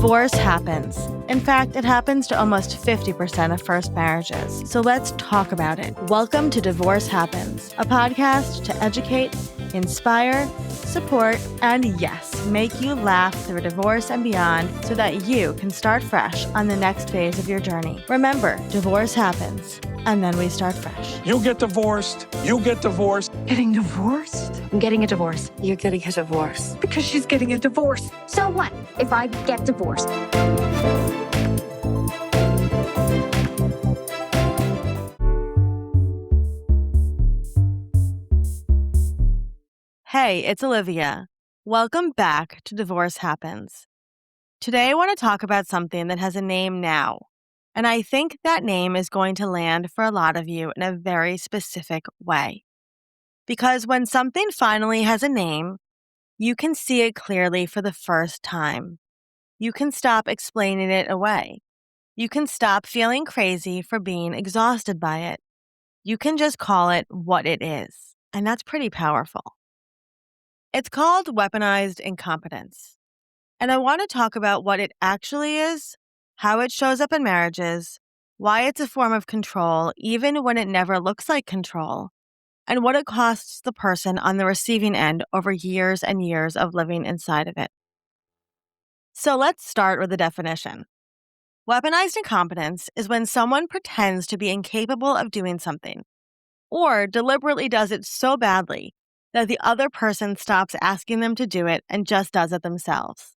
Divorce happens. In fact, it happens to almost 50% of first marriages. So let's talk about it. Welcome to Divorce Happens, a podcast to educate, inspire, support, and yes, make you laugh through divorce and beyond so that you can start fresh on the next phase of your journey. Remember, divorce happens, and then we start fresh. You get divorced. You get divorced. Getting divorced? I'm getting a divorce. You're getting a divorce. Because she's getting a divorce. So what if I get divorced? Hey, it's Olivia. Welcome back to Divorce Happens. Today I want to talk about something that has a name now, and I think that name is going to land for a lot of you in a very specific way. Because when something finally has a name, you can see it clearly for the first time. You can stop explaining it away. You can stop feeling crazy for being exhausted by it. You can just call it what it is, and that's pretty powerful. It's called weaponized incompetence. And I want to talk about what it actually is, how it shows up in marriages, why it's a form of control even when it never looks like control, and what it costs the person on the receiving end over years and years of living inside of it. So let's start with the definition. Weaponized incompetence is when someone pretends to be incapable of doing something, or deliberately does it so badly that the other person stops asking them to do it and just does it themselves.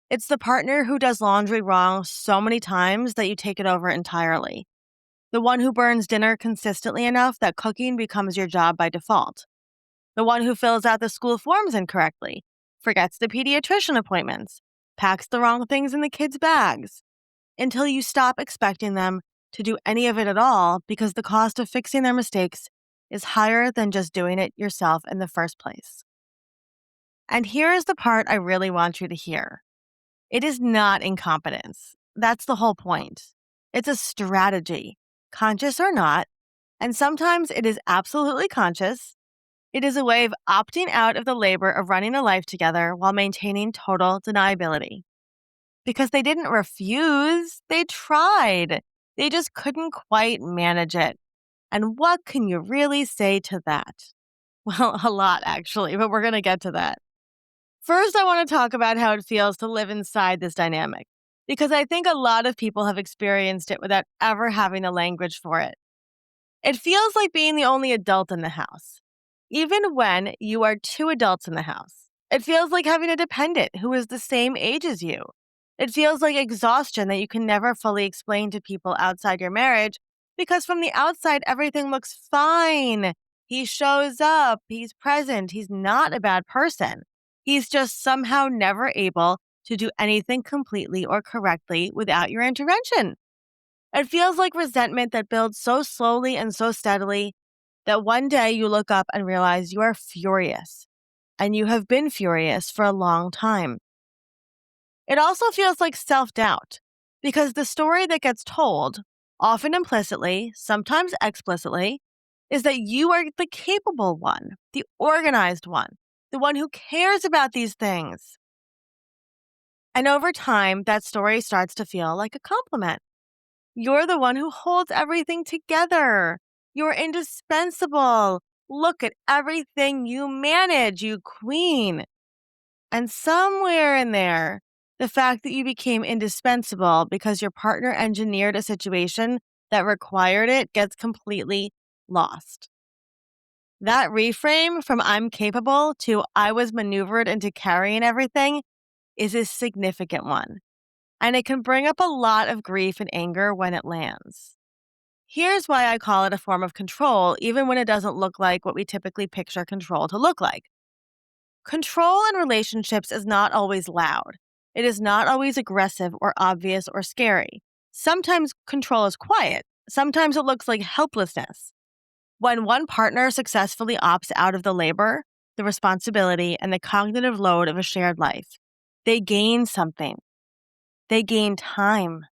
It's the partner who does laundry wrong so many times that you take it over entirely. The one who burns dinner consistently enough that cooking becomes your job by default. The one who fills out the school forms incorrectly, forgets the pediatrician appointments, packs the wrong things in the kids' bags, until you stop expecting them to do any of it at all because the cost of fixing their mistakes is higher than just doing it yourself in the first place. And here is the part I really want you to hear. It is not incompetence. That's the whole point. It's a strategy, conscious or not, and sometimes it is absolutely conscious. It is a way of opting out of the labor of running a life together while maintaining total deniability. Because they didn't refuse, they tried. They just couldn't quite manage it. And what can you really say to that? Well, a lot actually, but we're going to get to that. First, I want to talk about how it feels to live inside this dynamic, because I think a lot of people have experienced it without ever having the language for it. It feels like being the only adult in the house, even when you are two adults in the house. It feels like having a dependent who is the same age as you. It feels like exhaustion that you can never fully explain to people outside your marriage because from the outside, everything looks fine. He shows up, he's present, he's not a bad person. He's just somehow never able to do anything completely or correctly without your intervention. It feels like resentment that builds so slowly and so steadily that one day you look up and realize you are furious, and you have been furious for a long time. It also feels like self-doubt, because the story that gets told, often implicitly, sometimes explicitly, is that you are the capable one, the organized one, the one who cares about these things. And over time, that story starts to feel like a compliment. You're the one who holds everything together. You're indispensable. Look at everything you manage, you queen. And somewhere in there, the fact that you became indispensable because your partner engineered a situation that required it gets completely lost. That reframe from I'm capable to I was maneuvered into carrying everything is a significant one. And it can bring up a lot of grief and anger when it lands. Here's why I call it a form of control, even when it doesn't look like what we typically picture control to look like. Control in relationships is not always loud. It is not always aggressive or obvious or scary. Sometimes control is quiet. Sometimes it looks like helplessness. When one partner successfully opts out of the labor, the responsibility, and the cognitive load of a shared life, they gain something. They gain time.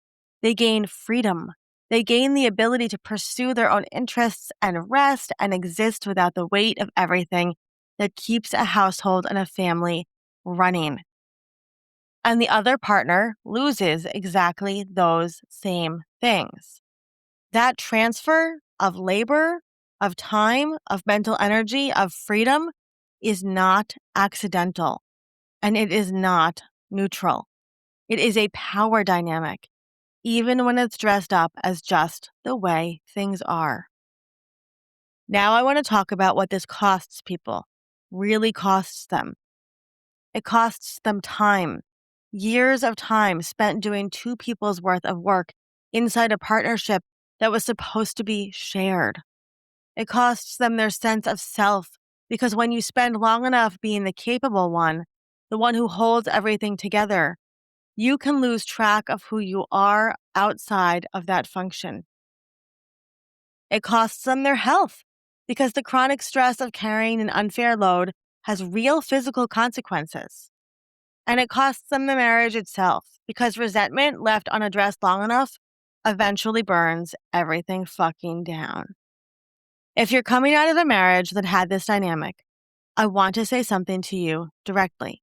They gain freedom. They gain the ability to pursue their own interests and rest and exist without the weight of everything that keeps a household and a family running. and the other partner loses exactly those same things. That transfer of labor, of time, of mental energy, of freedom is not accidental, and it is not neutral. It is a power dynamic, even when it's dressed up as just the way things are. Now I want to talk about what this costs people, really costs them. It costs them time, years of time spent doing two people's worth of work inside a partnership that was supposed to be shared. It costs them their sense of self because when you spend long enough being the capable one, the one who holds everything together, you can lose track of who you are outside of that function. It costs them their health because the chronic stress of carrying an unfair load has real physical consequences. And it costs them the marriage itself because resentment left unaddressed long enough eventually burns everything fucking down. If you're coming out of a marriage that had this dynamic, I want to say something to you directly.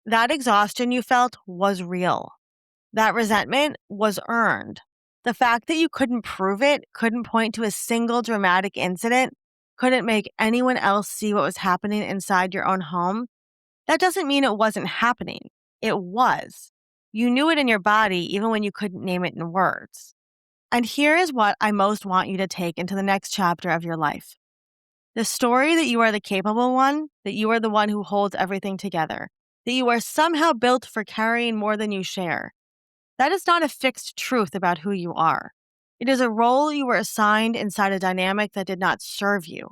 That exhaustion you felt was real. That resentment was earned. The fact that you couldn't prove it, couldn't point to a single dramatic incident, couldn't make anyone else see what was happening inside your own home, that doesn't mean it wasn't happening. It was. You knew it in your body even when you couldn't name it in words. And here is what I most want you to take into the next chapter of your life. The story that you are the capable one, that you are the one who holds everything together, that you are somehow built for carrying more than you share. That is not a fixed truth about who you are. It is a role you were assigned inside a dynamic that did not serve you.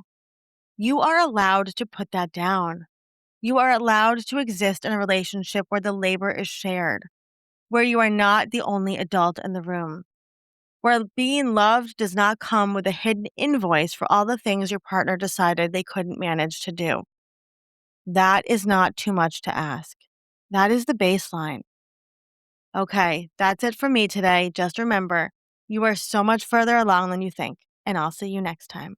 You are allowed to put that down. You are allowed to exist in a relationship where the labor is shared, where you are not the only adult in the room, where being loved does not come with a hidden invoice for all the things your partner decided they couldn't manage to do. That is not too much to ask. That is the baseline. Okay, that's it for me today. Just remember, you are so much further along than you think, and I'll see you next time.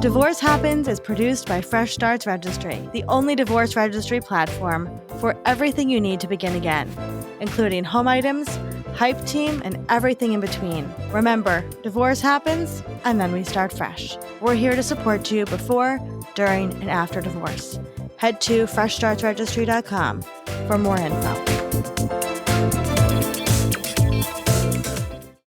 Divorce Happens is produced by Fresh Starts Registry, the only divorce registry platform for everything you need to begin again, including home items, hype team, and everything in between. Remember, divorce happens, and then we start fresh. We're here to support you before, during, and after divorce. Head to freshstartsregistry.com for more info.